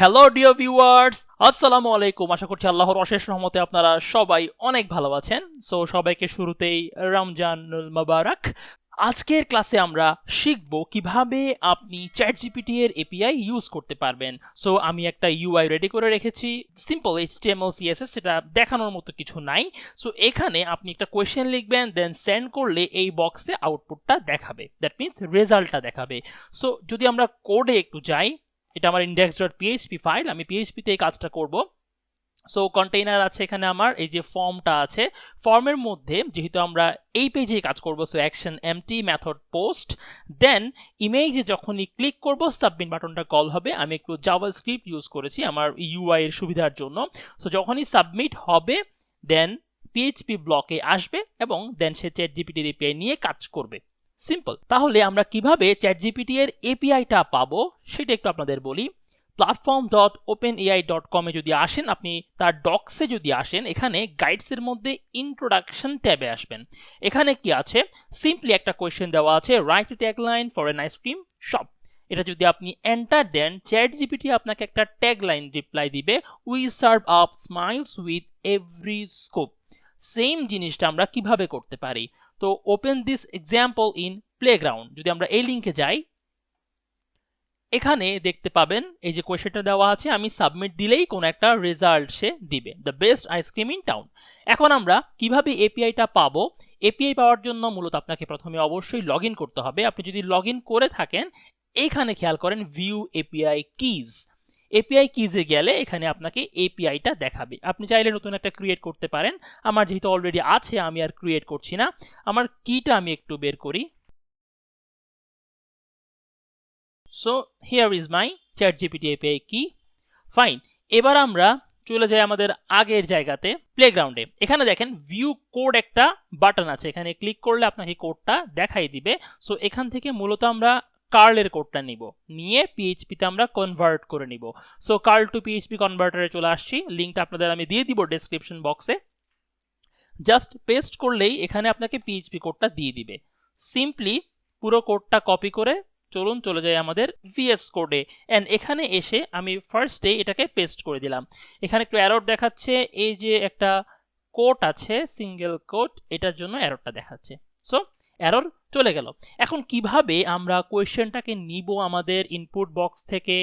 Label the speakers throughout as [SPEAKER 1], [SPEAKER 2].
[SPEAKER 1] Hello dear viewers, আসসালামু আলাইকুম। আশা করছি আল্লাহর অশেষ রহমতে আপনারা সবাই অনেক ভালো আছেন। সো সবাইকে শুরুতেই রমজানুল মুবারক। আজকের ক্লাসে আমরা শিখব কিভাবে আপনি চ্যাট জিপিটি এর এপিআই ইউজ করতে পারবেন। সো আমি একটা ইউআই রেডি করে রেখেছি, সিম্পল HTML CSS, সেটা দেখানোর মতো কিছু নাই। সো এখানে আপনি একটা কোয়েশ্চেন লিখবেন, দেন সেন্ড করলে এই বক্সে আউটপুটটা দেখাবে, দ্যাট মিনস রেজাল্টটা দেখাবে। সো যদি আমরা কোডে একটু যাই, এটা আমার index.php ফাইল, আমি PHP তে এই কাজটা করব। সো কন্টেইনার আছে এখানে, আমার এই যে ফর্মটা আছে, ফর্মের মধ্যে যেহেতু আমরা এই পেজে কাজ করব, so action empty method post, then ইমেজে যখনই ক্লিক করব সাবমিট বাটনটা কল হবে। আমি একটু জাভাস্ক্রিপ্ট ইউজ করেছি আমার ইউআই এর সুবিধার জন্য। সো যখনই সাবমিট হবে দেন PHP ব্লকে আসবে এবং দেন সে চ্যাট জিপিটির এপিআই নিয়ে কাজ করবে। সিম্পল। তাহলে আমরা কিভাবে চ্যাট জিপিটি এর এপিআইটা পাবো সেটা একটু আপনাদের বলি। platform.openai.com এ যদি আসেন, আপনি তার ডক্সে যদি আসেন, এখানে গাইডসের মধ্যে ইন্ট্রোডাকশন ট্যাবে আসবেন। এখানে কি আছে, সিম্পলি একটা কোয়েশ্চেন দেওয়া আছে, right a tagline for an ice cream shop. এটা যদি আপনি এন্টার দেন, চ্যাট জিপিটি আপনাকে একটা ট্যাগলাইন রিপ্লাই দিবে, we serve up smiles with every scope. Same জিনিসটা আমরা কিভাবে করতে পারি? তো open this example in playground. যদি আমরা এই লিঙ্কে যাই, এখানে দেখতে পাবেন এই যে কোয়েশ্চেনটা দেওয়া আছে, আমি সাবমিট দিলেই কোন একটা রেজাল্ট সে দিবে, the best ice cream in town. এখন আমরা কিভাবে এপিআইটা পাবো? এপিআই পাওয়ার জন্য মূলত আপনাকে প্রথমে অবশ্যই লগ ইন করতে হবে। আপনি যদি লগ ইন করে থাকেন, এইখানে খেয়াল করেন ভিউ এপিআই কিজ। এপিআই কিজে গেলে এখানে আপনাকে এপিআইটা দেখাবে। আপনি চাইলে নতুন একটা ক্রিয়েট করতে পারেন। আমার যেহেতু অলরেডি আছে, আমি আর ক্রিয়েট করছি না। আমার কিটা আমি একটু বের করি। So here is my chat GPT API কি। ফাইন, এবার আমরা চলে যাই আমাদের আগের জায়গাতে, প্লেগ্রাউন্ডে। এখানে দেখেন ভিউ কোড একটা বাটন আছে, এখানে ক্লিক করলে আপনাকে কোডটা দেখাই দিবে। সো এখান থেকে মূলত আমরা কার্লের কোডটা নিয়ে পিএইচপিতে আমরা কনভার্ট করে নিব। সো কার্ল টু পিএইচপি কনভার্টারে চলে আসছি, লিঙ্কটা আপনাদের আমি দিয়ে দিব ডেসক্রিপশন বক্সে। জাস্ট পেস্ট করলেই এখানে আপনাকে পিএইচপি কোডটা দিয়ে দিবে। সিম্পলি পুরো কোডটা কপি করে চলুন চলে যাই আমাদের ভিএস কোডে, এন্ড এখানে এসে আমি ফার্স্টে এটাকে পেস্ট করে দিলাম। এখানে একটু এরর দেখাচ্ছে, এই যে একটা কোড আছে সিঙ্গেল কোড, এটার জন্য এররটা দেখাচ্ছে। সো এরর চলে গেল। এখন কিভাবে আমরা কোয়েশ্চেনটাকে নিব আমাদের ইনপুট বক্স থেকে,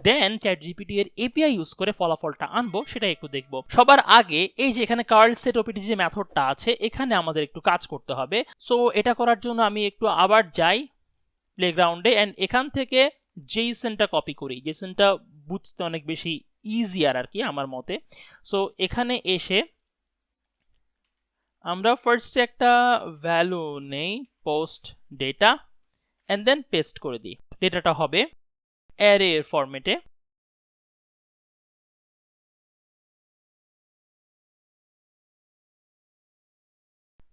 [SPEAKER 1] দেন চ্যাট জিপিটি এর এপিআই ইউজ করে ফলাফলটা আনবো সেটা একটু দেখব। সবার আগে এই যে এখানে কার্ল সেট ওপিটি যে মেথডটা আছে, এখানে আমাদের একটু কাজ করতে হবে। সো এটা করার জন্য আমি একটু আবার যাই প্লেগ্রাউন্ডে, এন্ড এখান থেকে জেসনটা কপি করি। জেসনটা বুঝতে অনেক বেশি ইজিয়ার আর কি আমার মতে। সো এখানে এসে আমরা ফার্স্টে একটা ভ্যালু নেই, post data, and then paste করে দিই। ডেটাটা হবে অ্যারে এর ফরম্যাটে।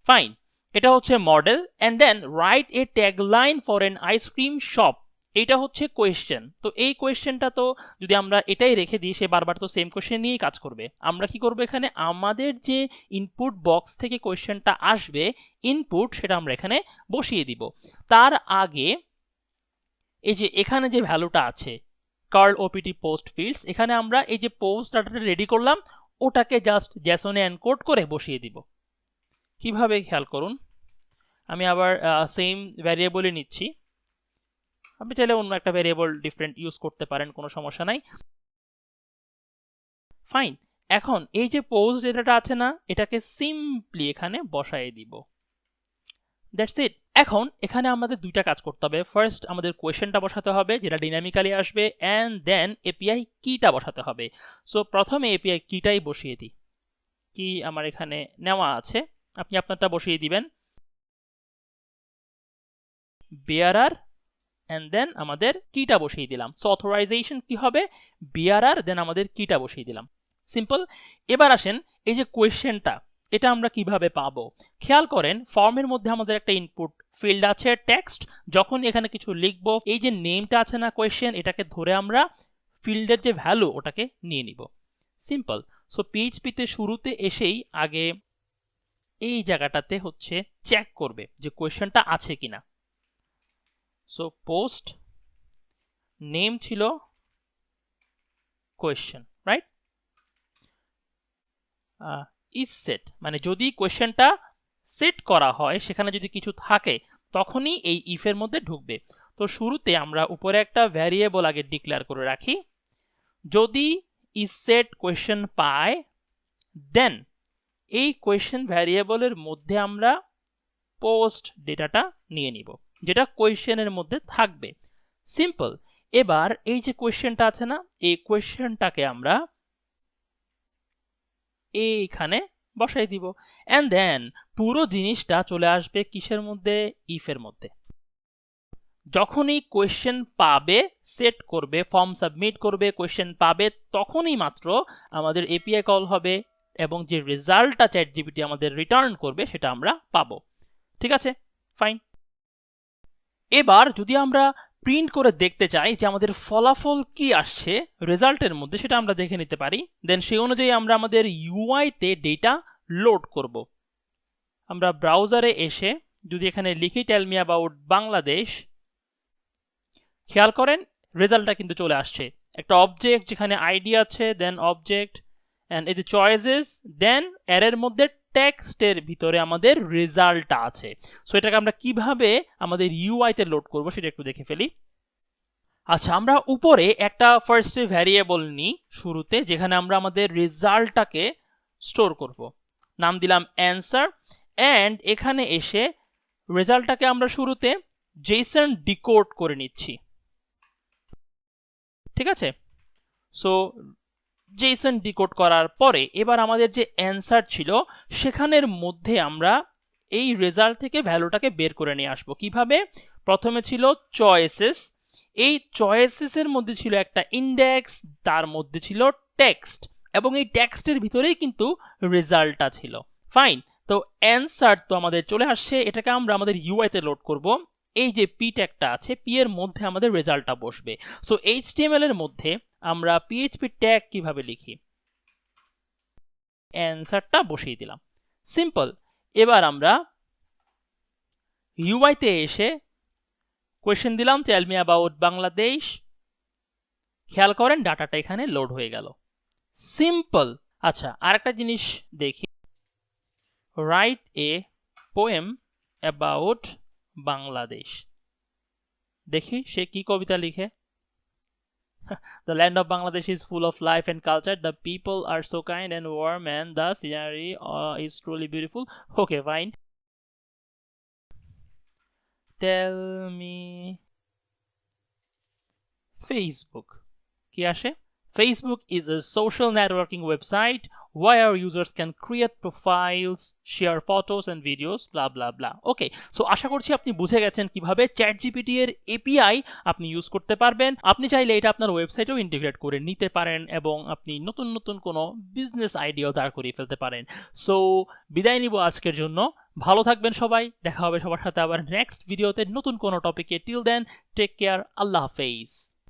[SPEAKER 1] ফাইন, এটা হচ্ছে model, and then write a tagline for an ice cream shop. এইটা হচ্ছে কোয়েশ্চেন। তো এই কোয়েশ্চেনটা তো যদি আমরা এটাই রেখে দিই, সে বারবার তো সেম কোয়েশ্চেন নিয়েই কাজ করবে। আমরা কি করব, এখানে আমাদের যে ইনপুট বক্স থেকে কোয়েশ্চেনটা আসবে, ইনপুট, সেটা আমরা এখানে বসিয়ে দিব। তার আগে এই যে এখানে যে ভ্যালুটা আছে কার্ল ওপিটি পোস্ট ফিল্ডস, এখানে আমরা এই যে পোস্ট ডাটাটা রেডি করলাম, ওটাকে জাস্ট জেসনে এনকোড করে বসিয়ে দিব। কিভাবে খেয়াল করুন, আমি আবার সেম ভ্যারিয়েবলই নিচ্ছি। আপনি চাইলে অন্য একটা ভ্যারিয়েবল ডিফারেন্ট ইউজ করতে পারেন, কোনো সমস্যা নাই। ফাইন, এখন এই যে পোস্ট ডেটাটা আছে না, এটাকে সিম্পলি এখানে বসাই দিব। That's it. এখন এখানে আমাদের দুইটা কাজ করতে হবে। ফার্স্ট আমাদের কোয়েশ্চেনটা বসাতে হবে, যেটা ডাইনামিক্যালি আসবে, এন্ড দেন এপিআই কিটা বসাতে হবে। সো প্রথমে এপিআই কিটাই বসিয়ে দিই। কি আমার এখানে নেওয়া আছে, আপনি আপনারটা বসিয়ে দিবেন। bearer, and then আমাদের কিটা বসিয়ে দিলাম। সো অথরাইজেশন কি হবে, bearer, দেন আমাদের কিটা বসিয়ে দিলাম। সিম্পল। এবার আসেন এই যে কোয়েশ্চেনটা, এটা আমরা কিভাবে পাবো? খেয়াল করেন ফর্মের মধ্যে আমাদের একটা ইনপুট ফিল্ড আছে টেক্সট। যখন এখানে কিছু লিখবো, এই যে নেমটা আছে না কোয়েশ্চেন, এটাকে ধরে আমরা ফিল্ডের যে ভ্যালু ওটাকে নিয়ে নিব। সিম্পল। সো পিএইচপিতে শুরুতে এসেই আগে এই জায়গাটাতে হচ্ছে চেক করবে যে কোয়েশ্চেনটা আছে কিনা। সো পোস্ট নেম ছিল কোয়েশ্চেন, রাইট? ইজ সেট মানে যদি কোয়েশ্চেনটা সেট করা হয়, সেখানে যদি কিছু থাকে তখনই এই ইফের মধ্যে ঢুকবে। তো শুরুতে আমরা উপরে একটা ভ্যারিয়েবল আগে ডিক্লেয়ার করে রাখি, যদি ইজ সেট কোয়েশ্চেন পায় দেন এই কোয়েশ্চেন ভ্যারিয়েবলের মধ্যে আমরা পোস্ট ডেটাটা নিয়ে নিব, যেটা কোয়েশ্চেনের মধ্যে থাকবে। সিম্পল। এবার এই যে কোয়েশ্চেনটা আছে না, এই কোয়েশ্চেনটাকে আমরা এইখানে বসাই দিব, এন্ড দেন পুরো জিনিসটা চলে আসবে কিসের মধ্যে? ইফের মধ্যে। যখনই কোয়েশ্চেন পাবে, সেট করবে, ফর্ম সাবমিট করবে, কোয়েশ্চেন পাবে, তখনই মাত্র আমাদের এপিআই কল হবে এবং যে রেজাল্টটা চ্যাট জিপিটি আমাদের রিটার্ন করবে সেটা আমরা পাবো। ঠিক আছে, ফাইন। এবার যদি আমরা প্রিন্ট করে দেখতে চাই যে আমাদের ফলাফল কি আসছে রেজাল্টের মধ্যে, সেটা আমরা দেখে নিতে পারি। দেন সেই অনুযায়ী আমরা আমাদের ইউআইতে ডেটা লোড করব। আমরা ব্রাউজারে এসে যদি এখানে লিখি টেল মি অ্যাবাউট বাংলাদেশ, খেয়াল করেন রেজাল্টটা কিন্তু চলে আসছে। একটা অবজেক্ট যেখানে আইডি আছে, দেন অবজেক্ট এন্ড এই যে চয়েসেস, দেন এর মধ্যে টেক্সটের ভিতরে আমাদের রেজাল্টটা আছে। সো এটাকে আমরা কিভাবে আমাদের ইউআইতে লোড করব সেটা একটু দেখে ফেলি। আচ্ছা, আমরা উপরে একটা ফার্স্ট ভ্যারিয়েবল নিই শুরুতে, যেখানে আমরা আমাদের রেজাল্টটাকে স্টোর করব। নাম দিলাম অ্যান্সার, এন্ড এখানে এসে রেজাল্টটাকে আমরা শুরুতে জেসন ডিকোড করে নিচ্ছি। ঠিক আছে, সো জেসন ডিকোড করার পরে এবার আমাদের যে অ্যান্সার ছিল সেখানের মধ্যে আমরা এই রেজাল্ট থেকে ভ্যালুটাকে বের করে নিয়ে আসবো। কিভাবে? প্রথমে ছিল চয়েসেস, এই চয়েসেসের মধ্যে ছিল একটা ইন্ডেক্স, তার মধ্যে ছিল টেক্সট, এবং এই টেক্সটের ভিতরেই কিন্তু রেজাল্টটা ছিল। ফাইন। তো অ্যান্সার তো আমাদের চলে আসছে, এটাকে আমরা আমাদের ইউআইতে লোড করব। এই যে পি ট্যাগটা আছে, পি এর মধ্যে আমাদের রেজাল্টটা বসবে। সো এইচটিএমএল এর মধ্যে আমরা পিএইচপি ট্যাগ কিভাবে লিখি, অ্যান্সারটা বসিয়ে দিলাম। সিম্পল। এবার আমরা ইউআইতে এসে কোয়েশ্চেন দিলাম টেল মি অ্যাবাউট বাংলাদেশ, খেয়াল করেন ডাটাটা এখানে লোড হয়ে গেল। সিম্পল। আচ্ছা, আরেকটা জিনিস দেখি, write a poem about Bangladesh. দেখি সে কি কবিতা লিখে। The land of Bangladesh is full of life and culture. The people are so kind and warm, and the scenery is truly beautiful. Okay, fine. Tell me Facebook. কি আসে? Facebook is a social networking website where users can create profiles, share photos and videos, blah blah blah. Okay, so আশা করছি আপনি বুঝে গেছেন কিভাবে chat GPT এর API আপনি use করতে পারবেন। আপনি চাইলে এটা আপনার ওয়েবসাইটেও ইন্টিগ্রেট করে নিতে পারেন এবং আপনি নতুন নতুন কোনো বিজনেস আইডিয়াও দাঁড় করিয়ে ফেলতে পারেন। সো বিদায় নিব আজকের জন্য। ভালো থাকবেন সবাই, দেখা হবে সবার সাথে আবার নেক্সট ভিডিওতে নতুন কোনো টপিকে। টিল দেন টেক কেয়ার, আল্লাহ হাফেজ।